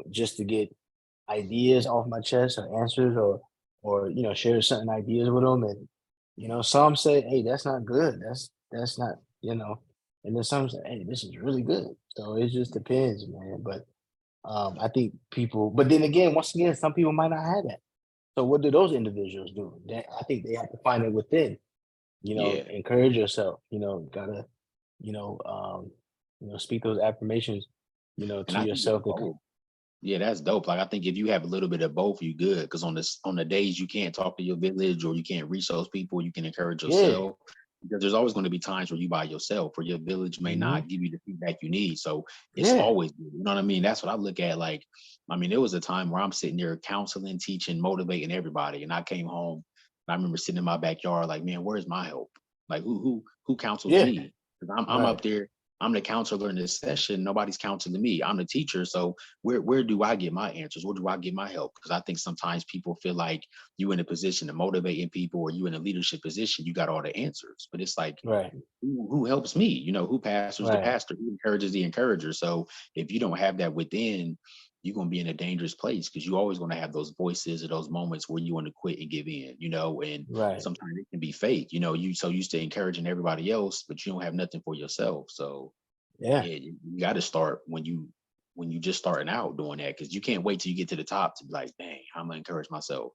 just to get ideas off my chest or answers, or, share certain ideas with them. And, some say, hey, that's not good. That's not, and then some say, hey, this is really good. So it just depends, man. But I think people, but then again, once again, some people might not have that. So what do those individuals do? I think they have to find it within,
Yeah.
encourage yourself, gotta, you know, um, speak those affirmations,
And
to
I think it's
yourself.
both. Yeah, that's dope. Like I think if you have a little bit of both, you good. Because on the days you can't talk to your village or you can't reach those people, you can encourage
Yeah.
yourself. Because there's always going to be times where you by yourself, or your village may
Hmm.
not give you the feedback you need. So it's
Yeah.
always good. You know what I mean? That's what I look at. Like, I mean, there was a time where I'm sitting there counseling, teaching, motivating everybody, and I came home and I remember sitting in my backyard, like, man, where's my help? Like, who counsels
Yeah.
me? Because I'm
Right.
up there. I'm the counselor in this session. Nobody's counseling me. I'm the teacher. So where do I get my answers? Where do I get my help? Because I think sometimes people feel like you in a position of motivating people, or you in a leadership position, you got all the answers. But it's like,
Right.
who helps me? Who pastors the
Right.
pastor? Who encourages the encourager? So if you don't have that within, you're gonna be in a dangerous place because you always gonna have those voices or those moments where you want to quit and give in, and
Right.
sometimes it can be fake. You so used to encouraging everybody else, but you don't have nothing for yourself. So
Yeah.
yeah, you got to start when you just starting out doing that because you can't wait till you get to the top to be like, dang, I'm gonna encourage myself.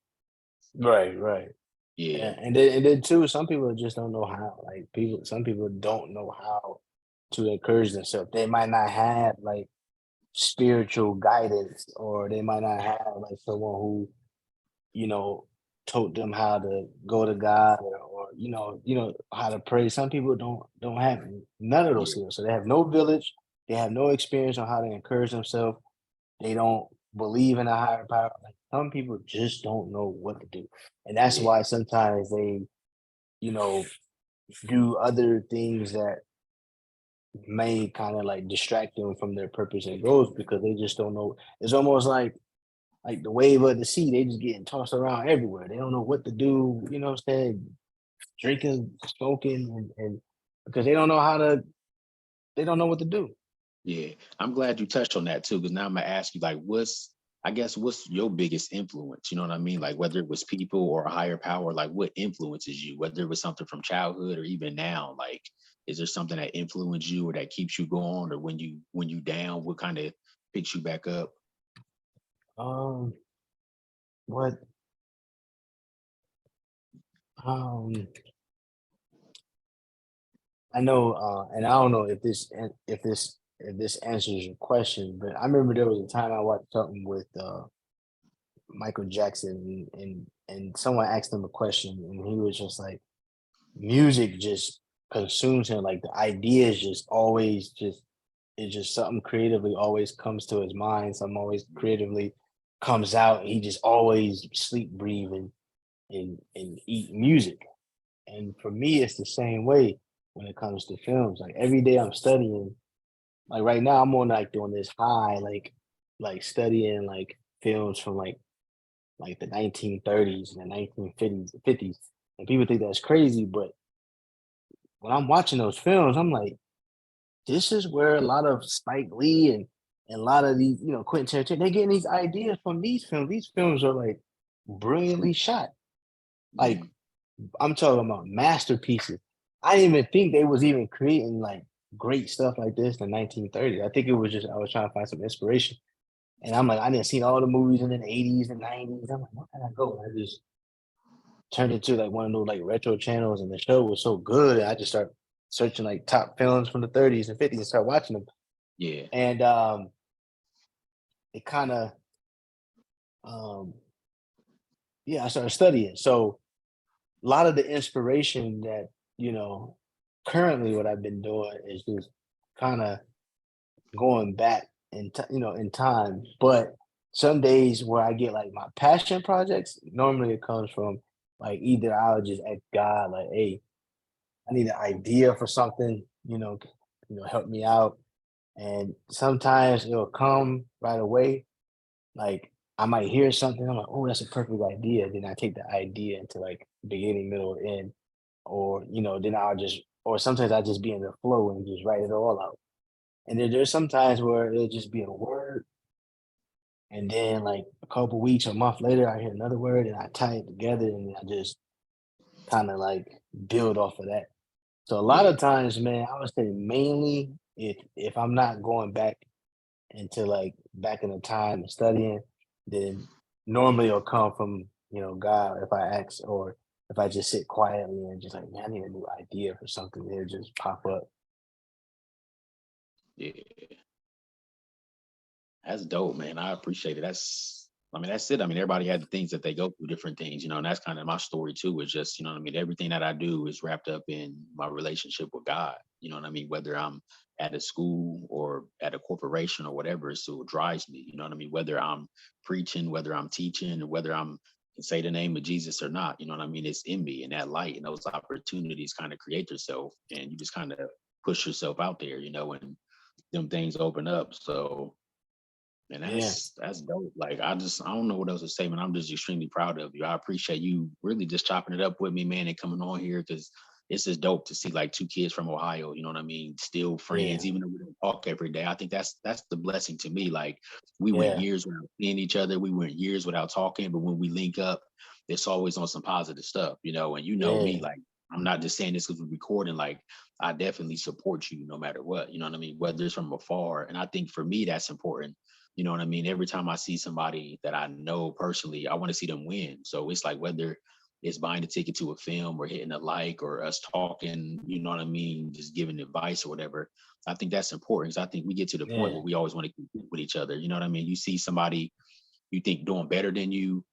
Right. Right.
Yeah,
And then too, some people just don't know how. Like some people don't know how to encourage themselves. They might not have like spiritual guidance, or they might not have like someone who, you know, taught them how to go to God, or how to pray. Some people don't have none of those
yeah,
skills. So they have no village, they have no experience on how to encourage themselves. They don't believe in a higher power. Like some people just don't know what to do. And that's
yeah,
why sometimes they, you know, do other things that may kind of like distract them from their purpose and goals, because they just don't know. It's almost like the wave of the sea, they just getting tossed around everywhere. They don't know what to do, what I'm saying? Drinking, smoking, and because they don't know what to do.
yeah. I'm glad you touched on that too, because now I'm gonna ask you like, what's your biggest influence? You know what I mean? Like whether it was people or a higher power, like what influences you? Whether it was something from childhood or even now, like is there something that influenced you or that keeps you going, or when you down, what kind of picks you back up?
Um, what um I know, and I don't know if this answers your question, but I remember there was a time I watched something with Michael Jackson, and someone asked him a question, and he was just like, music just consumes him. Like the ideas just always just it's just something creatively always comes to his mind. Something always creatively comes out. He just always sleep, breathe, and eat music. And for me, it's the same way when it comes to films. Like every day I'm studying. Like right now, I'm on like doing this high, like studying like films from like the 1930s and the 1950s, 50s. And people think that's crazy, but when I'm watching those films, I'm like, this is where a lot of Spike Lee and a lot of these, Quentin Tarantino, they're getting these ideas from these films. These films are like brilliantly shot. Like
Mhm.
I'm talking about masterpieces. I didn't even think they was even creating like great stuff like this in the 1930s. I think it was just I was trying to find some inspiration. And I'm like, I didn't see all the movies in the 80s and 90s. I'm like, where can I go? And I just turned into like one of those like retro channels, and the show was so good. I just started searching like top films from the 30s and 50s and start watching them.
Yeah.
And it kind of um yeah, I started studying. So a lot of the inspiration that, you know, currently what I've been doing is just kind of going back in time. But some days where I get like my passion projects, normally it comes from like either I'll just ask God like, hey, I need an idea for something, help me out. And sometimes it'll come right away. Like I might hear something, I'm like, oh, that's a perfect idea. Then I take the idea into like beginning, middle, end, or then or sometimes I just be in the flow and just write it all out. And then there's sometimes where it'll just be a word, and then like a couple weeks or a month later, I hear another word, and I tie it together, and I just kind of like build off of that. So a lot
Yeah.
of times, man, I would say mainly if I'm not going back into like back in the time and studying, then normally it'll come from God if I ask, or if I just sit quietly and just like, man, I need a new idea for something. It'll just pop up.
Yeah. That's dope, man. I appreciate it. I mean, that's it. I mean, everybody had the things that they go through, different things, and that's kind of my story too. Is just, what I mean, everything that I do is wrapped up in my relationship with God. You know what I mean? Whether I'm at a school or at a corporation or whatever, it still drives me. You know what I mean? Whether I'm preaching, whether I'm teaching, or whether I'm can say the name of Jesus or not, you know what I mean? It's in me, and that light and those opportunities kind of create yourself, and you just kind of push yourself out there, and them things open up. So and
Yeah,
that's dope. Like I don't know what else to say, man. I'm just extremely proud of you. I appreciate you really just chopping it up with me, man, and coming on here because it's just dope to see like two kids from Ohio, you know what I mean, still
yeah,
friends, even though we don't talk every day. I think that's the blessing to me. Like we went
yeah,
years without seeing each other, we went years without talking, but when we link up, it's always on some positive stuff, and you know me,
yeah,
like I'm not just saying this because we're recording, like I definitely support you no matter what, you know what I mean, whether it's from afar. And I think for me that's important, you know what I mean? Every time I see somebody that I know personally, I want to see them win. So it's like whether it's buying a ticket to a film or hitting a like or us talking, you know what I mean? Just giving advice or whatever. I think that's important because I think we get to the point
yeah,
where we always want to compete with each other. You know what I mean? You see somebody you think doing better than you,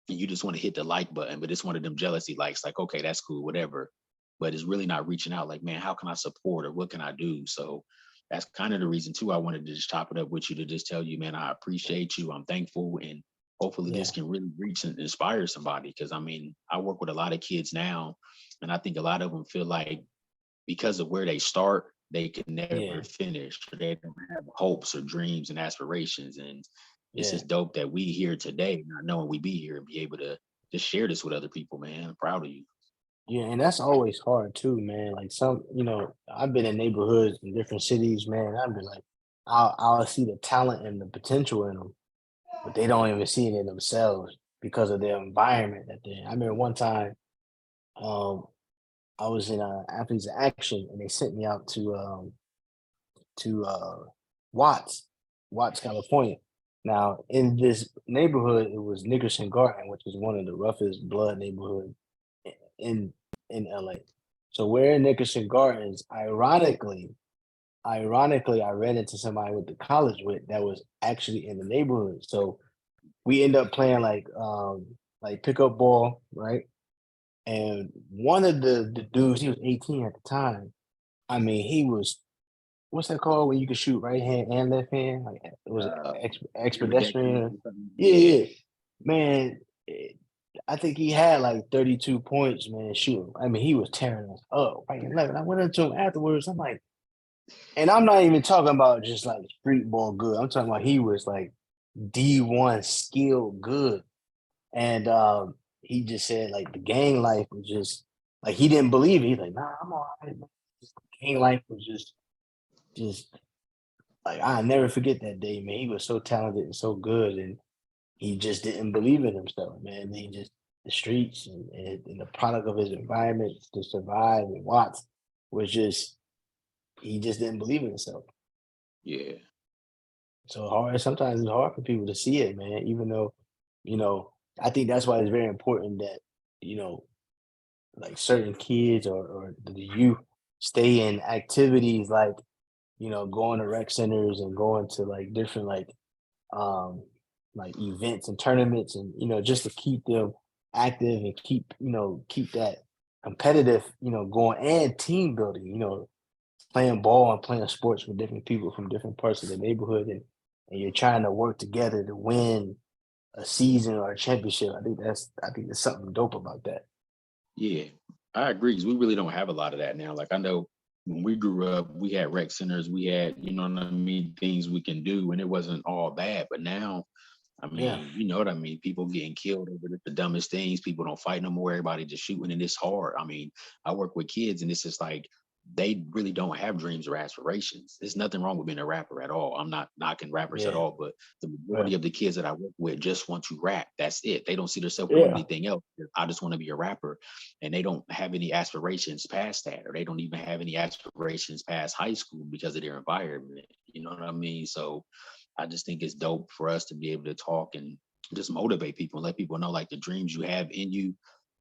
and you just want to hit the like button, but it's one of them jealousy likes, like, okay, that's cool, whatever. But it's really not reaching out, like, man, how can I support or what can I do? So that's kind of the reason too. I wanted to just chop it up with you to just tell you, man, I appreciate you. I'm thankful. And hopefully this
yeah,
can really reach and inspire somebody. Cause I mean, I work with a lot of kids now, and I think a lot of them feel like because of where they start, they can never
yeah,
finish, or they don't have hopes or dreams and aspirations. And it's
yeah.
just dope that we here today, not knowing we be here and be able to just share this with other people, man. I'm proud of you.
Yeah, and that's always hard too, man. Like I've been in neighborhoods in different cities, man. I've been like, I'll see the talent and the potential in them, but they don't even see it in themselves because of their environment that they're in. I remember one time, um, I was in Athletes of Action, and they sent me out to Watts, Watts, California. Now, in this neighborhood, it was Nickerson Garden, which is one of the roughest blood neighborhoods in in LA. So we're in Nickerson Gardens. Ironically, I ran into somebody with the college with that was actually in the neighborhood. So we end up playing like pickup ball, right? And one of the dudes, he was 18 at the time. I mean, he was what's that called when you can shoot right hand and left hand? Like was it
Uh, ambidextrous
expedition?
or something.
Yeah,
Yeah.
yeah. Man, I think he had like 32 points, man, shooting. I mean, he was tearing us up right and left. And I went up to him afterwards. I'm like, and I'm not even talking about just like street ball good. I'm talking about he was like D1 skill good. And he just said like the gang life was just like he didn't believe it. He's like, nah, I'm all right. Man. Just, gang life was just like I never forget that day, man. He was so talented and so good, and he just didn't believe in himself, man. He just the streets and the product of his environment to survive and Watts was just he just didn't believe in himself.
Yeah.
So hard. Sometimes it's hard for people to see it, man. Even though, you know, I think that's why it's very important that you know, like certain kids or the youth stay in activities like going to rec centers and going to like different um like events and tournaments and just to keep them active and keep that competitive going and team building playing ball and playing sports with different people from different parts of the neighborhood and you're trying to work together to win a season or a championship. I think there's something dope about that.
Yeah, I agree because we really don't have a lot of that now. Like I know when we grew up, we had rec centers, we had, you know what I mean, things we can do, and it wasn't all bad. But now, I
Yeah.
mean, you know what I mean? People getting killed over the dumbest things. People don't fight no more. Everybody just shooting, and it's hard. I mean, I work with kids, and it's just like they really don't have dreams or aspirations. There's nothing wrong with being a rapper at all. I'm not knocking rappers at
Yeah.
all, but the majority
Right.
of the kids that I work with just want to rap. That's it. They don't see themselves doing
Yeah.
anything else. I just want to be a rapper, and they don't have any aspirations past that, or they don't even have any aspirations past high school because of their environment. You know what I mean? So I just think it's dope for us to be able to talk and just motivate people and let people know like the dreams you have in you,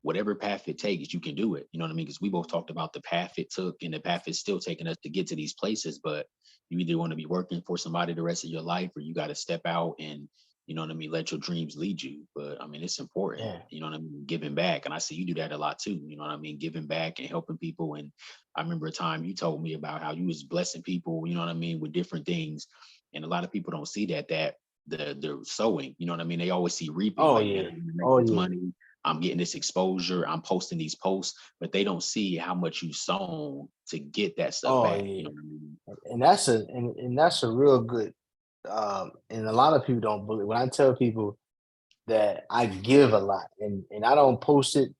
whatever path it takes, you can do it. You know what I mean? Because we both talked about the path it took and the path it's still taking us to get to these places. But you either want to be working for somebody the rest of your life or you got to step out and, you know what I mean, let your dreams lead you. But I mean, it's important,
Yeah.
you know what I mean, giving back. And I see you do that a lot too, you know what I mean, giving back and helping people. And I remember a time you told me about how you was blessing people, you know what I mean, with different things. And a lot of people don't see that the sowing, you know what I mean? They always see reaping,
Oh
like, man,
yeah.
I'm gonna make
Oh
this
yeah.
money, I'm getting this exposure, I'm posting these posts, but they don't see how much you sown to get that stuff
Oh
back. You
yeah.
know what I mean?
And that's a real good and a lot of people don't believe when I tell people that I give a lot and I don't post it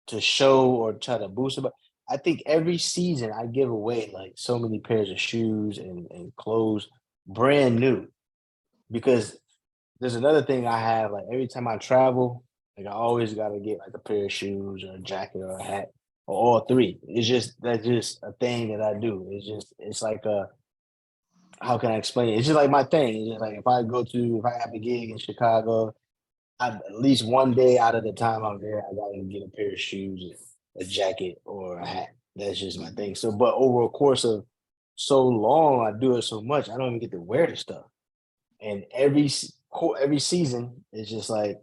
to show or try to boost it, but I think every season I give away like so many pairs of shoes and clothes brand new because there's another thing I have like every time I travel, like I always gotta get like a pair of shoes or a jacket or a hat or all three. That's just a thing that I do. It's like a how can I explain it? It's just like my thing. It's just like if I have a gig in Chicago, at least one day out of the time I'm there, I gotta get a pair of shoes, a jacket, or a hat. That's just my thing. So, but over a course of so long, I do it so much, I don't even get to wear the stuff. And every season, it's just like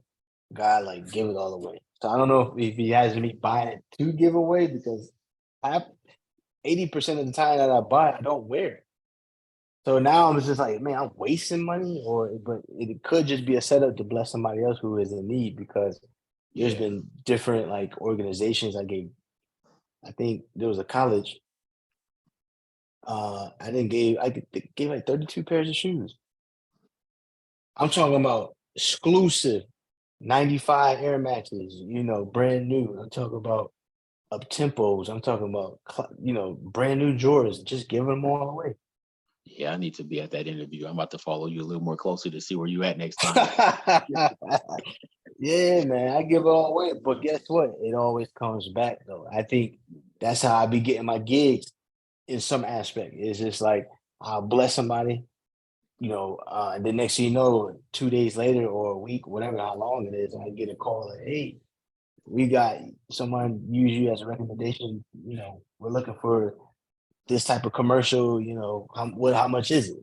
God, like give it all away. So I don't know if he has me buying it to give away because I 80% of the time that I buy, it, I don't wear it. So now I'm just like, man, I'm wasting money, but it could just be a setup to bless somebody else who is in need because there's
Yeah.
been different like organizations I gave. I think there was a college. I gave like 32 pairs of shoes. I'm talking about exclusive 95 Air Maxes, brand new. I'm talking about up tempos. I'm talking about brand new Jordans. Just giving them all away.
Yeah, I need to be at that interview. I'm about to follow you a little more closely to see where you at next time.
Yeah, man, I give it all away. But guess what? It always comes back though. I think that's how I be getting my gigs in some aspect. It's just like I'll bless somebody, and the next thing you know, 2 days later or a week, whatever how long it is, I get a call like, hey, we got someone use you as a recommendation. We're looking for this type of commercial, how much is it?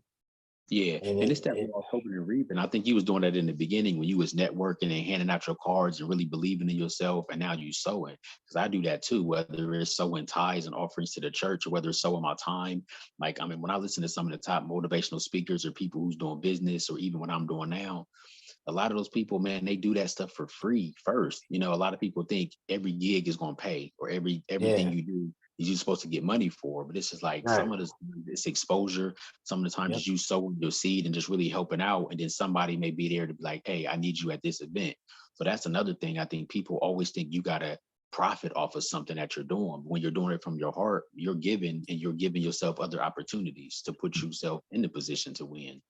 Yeah,
And
and it's that
it
raw hoping and reaping. I think you was doing that in the beginning when you was networking and handing out your cards and really believing in yourself, and now you sowing. Because I do that too, whether it's sowing tithes and offerings to the church or whether it's sowing my time. Like, I mean, when I listen to some of the top motivational speakers or people who's doing business, or even what I'm doing now, a lot of those people, man, they do that stuff for free first. You know, a lot of people think every gig is going to pay, or everything
yeah,
you do is you supposed to get money for. But this is like
right.
some of this exposure. Some of the times
Yep.
is you sowing your seed and just really helping out, and then somebody may be there to be like, "Hey, I need you at this event." So that's another thing. I think people always think you gotta profit off of something that you're doing. When you're doing it from your heart, you're giving, and you're giving yourself other opportunities to put yourself in the position to win.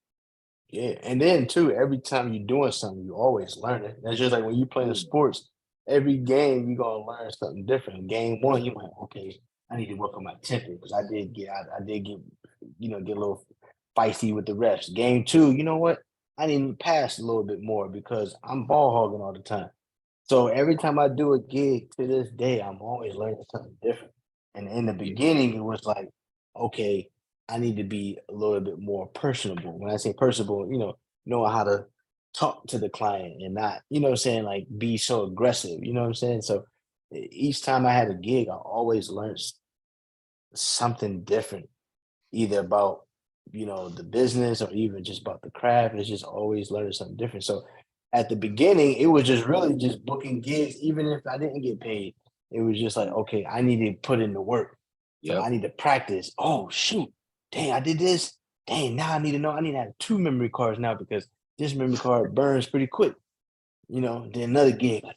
Yeah, and then too, every time you're doing something, you always learning. That's just like when you playing
Yeah.
sports. Every game, you're gonna learn something different. Game one, you're like, okay, I need to work on my temper because I did get, get a little feisty with the refs. Game two, you know what? I need to pass a little bit more because I'm ball hogging all the time. So every time I do a gig to this day, I'm always learning something different. And in the
Yeah.
beginning, it was like, okay, I need to be a little bit more personable. When I say personable, know how to talk to the client and not, what I'm saying, like be so aggressive. You know what I'm saying? So each time I had a gig, I always learned something different, either about the business or even just about the craft. It's just always learning something different. So at the beginning, it was just really just booking gigs, even if I didn't get paid. It was just like, okay, I need to put in the work. So I
Yep.
need to practice. Oh shoot, dang, I did this. Dang, now I need to know. I need to have two memory cards now because this memory card burns pretty quick. Then another gig, like,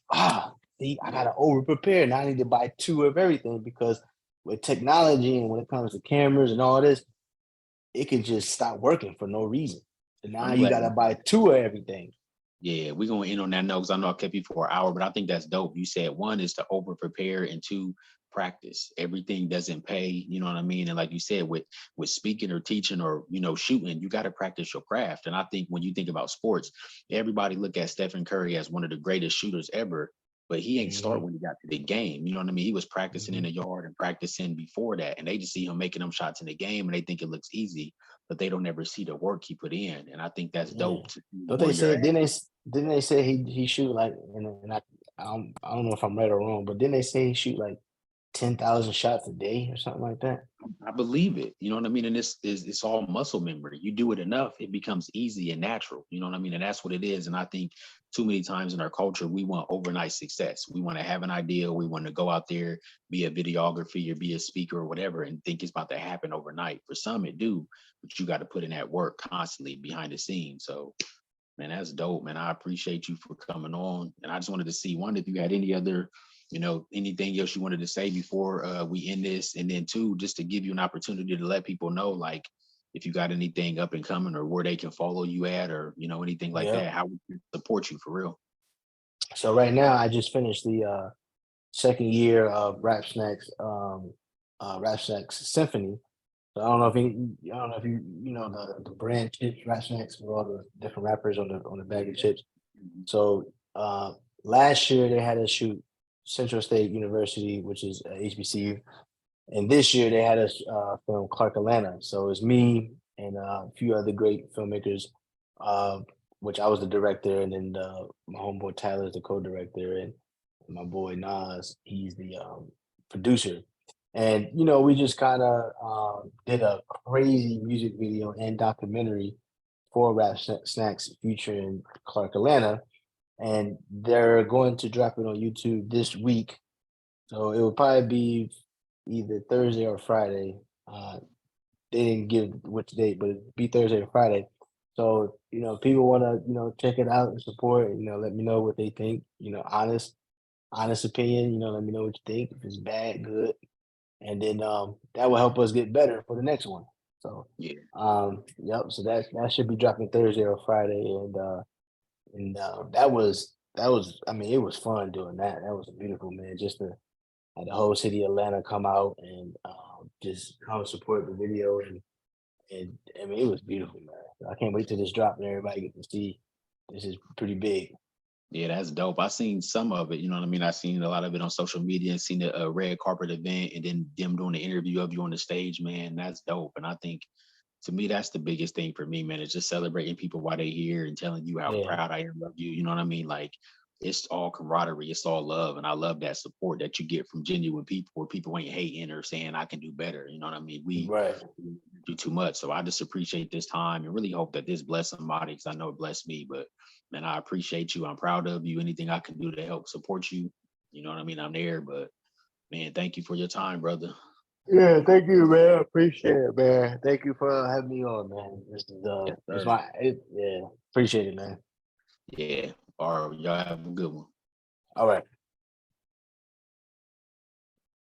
see, I gotta over prepare. Now I need to buy two of everything because with technology and when it comes to cameras and all this, it could just stop working for no reason. And now
I'm
you
glad.
gotta buy two of everything.
Yeah, we're gonna end on that note because I know I kept you for an hour, but I think that's dope. You said one is to over prepare and two practice. Everything doesn't pay, you know what I mean? And like you said, with speaking or teaching or shooting, you got to practice your craft. And I think when you think about sports, everybody look at Stephen Curry as one of the greatest shooters ever, but he ain't start
Mhm,
when he got to the game. You know what I mean? He was practicing in
mhm.
the yard and practicing before that, and they just see him making them shots in the game and they think it looks easy, but they don't ever see the work he put in. And I think that's
Yeah.
dope to see
Don't
where
they
you're
say?
at.
Didn't they say he shoot like and I don't know if I'm right or wrong, but didn't they say he shoot like 10,000 shots a day or something like that?
I believe it. You know what I mean? And it's all muscle memory. You do it enough, it becomes easy and natural. You know what I mean? And that's what it is. And I think too many times in our culture, we want overnight success. We want to have an idea. We want to go out there, be a videographer or be a speaker or whatever, and think it's about to happen overnight. For some, it do, but you got to put in that work constantly behind the scenes. So man, that's dope, man. I appreciate you for coming on. And I just wanted to see one, if you had any other, anything else you wanted to say before we end this. And then two, just to give you an opportunity to let people know, like, if you got anything up and coming or where they can follow you at or, anything like
Yeah.
that, how we can support you for real.
So right now I just finished the second year of Rap Snacks Symphony. So I don't know if you know the brand chips, Rap Snacks with all the different rappers on the bag of chips.
Mhm.
So last year they had us shoot Central State University, which is HBCU, and this year they had us film Clark Atlanta. So it's me and a few other great filmmakers, uh, which I was the director, and then my homeboy Tyler is the co-director, and my boy Nas, he's the producer. And we just kind of did a crazy music video and documentary for Snacks featuring Clark Atlanta, and they're going to drop it on YouTube this week. So it will probably be either Thursday or Friday. They didn't give which date, but it'd be Thursday or Friday. So people want to check it out and support. Let me know what they think. Honest opinion. Let me know what you think. If it's bad, good, and then that will help us get better for the next one. So
Yeah.
yep. So that should be dropping Thursday or Friday, and that was. I mean, it was fun doing that. That was beautiful, man. Just to had the whole city of Atlanta come out and just come support the video, and I mean it was beautiful, man. I can't wait till this drop and everybody get to see. This is pretty big.
Yeah, that's dope. I seen some of it. You know what I mean? I seen a lot of it on social media and seen the red carpet event and then them doing the interview of you on the stage, man. That's dope. And I think to me, that's the biggest thing for me, man. It's just celebrating people while they're here and telling you how
Yeah,
proud I am of you. You know what I mean? Like it's all camaraderie, it's all love. And I love that support that you get from genuine people where people ain't hating or saying I can do better. You know what I mean? We
right.
do too much. So I just appreciate this time and really hope that this bless somebody because I know it blessed me. But man, I appreciate you. I'm proud of you. Anything I can do to help support you, you know what I mean? I'm there. But man, thank you for your time, brother.
Yeah, thank you, man. Appreciate it, man. Thank you for having me on, man.
Yes,
It's
sir.
my, yeah, appreciate it, man.
Yeah. All right. Y'all have a good one.
All right.